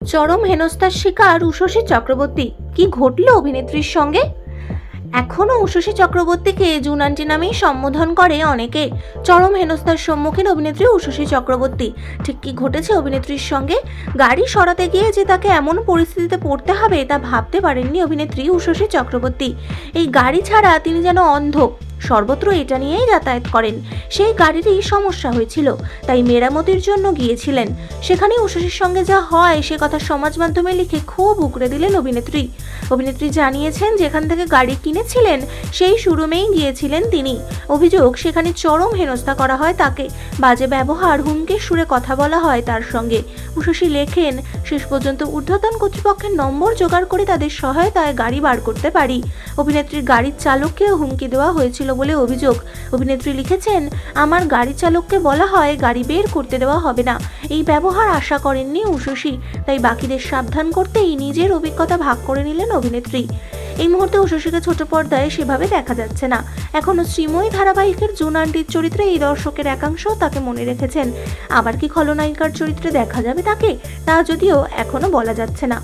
চরম হেনস্থার শিকার উষসী চক্রবর্তী। কি ঘটল অভিনেত্রীর সঙ্গে? এখনও উষসী চক্রবর্তীকে জুন আন্টি নামেই সম্বোধন করে অনেকে। চরম হেনস্থার সম্মুখীন অভিনেত্রী উষসী চক্রবর্তী। ঠিক কি ঘটেছে অভিনেত্রীর সঙ্গে? গাড়ি সরাতে গিয়ে যে তাকে এমন পরিস্থিতিতে পড়তে হবে তা ভাবতে পারেননি অভিনেত্রী উষসী চক্রবর্তী। এই গাড়ি ছাড়া তিনি যেন অন্ধ, সর্বত্র এটা নিয়েই যাতায়াত করেন। সেই গাড়িরই সমস্যা হয়েছিল, তাই মেরামতির জন্য গিয়েছিলেন। সেখানে উষসীর সঙ্গে যা হয় সে কথা সমাজ মাধ্যমে লিখে খুব উগরে দিলেন অভিনেত্রী। অভিনেত্রী জানিয়েছেন যেখান থেকে গাড়ি কিনেছিলেন সেই শোরুমেই গিয়েছিলেন তিনি। অভিযোগ, সেখানে চরম হেনস্থা করা হয় তাকে, বাজে ব্যবহার, হুমকির সুরে কথা বলা হয় তার সঙ্গে। উষসী লেখেন, শেষ পর্যন্ত ঊর্ধ্বতন কর্তৃপক্ষের নম্বর জোগাড় করে তাদের সহায়তায় গাড়ি বার করতে পারি। অভিনেত্রীর গাড়ির চালককেও হুমকি দেওয়া হয়েছিল বলে অভিযোগ। অভিনেত্রী লিখেছেন, আমার গাড়ি চালককে বলা হয় গাড়ি বের করতে দেওয়া হবে না। এই ব্যবহার আশা করেননি উষসী, তাই বাকিদের সাবধান করতেই নিজের অভিজ্ঞতা ভাগ করে নিলেন অভিনেত্রী। এই মুহূর্তে উষসীকে ছোট পর্দায় সেভাবে দেখা যাচ্ছে না। এখনো শ্রীময়ী ধারাবাহিকের জুন আন্টির চরিত্রে এই দর্শকের একাংশ তাকে মনে রেখেছেন। আবার কি খলনায়িকার চরিত্রে দেখা যাবে তাকে, তা যদিও এখনো বলা যাচ্ছে না।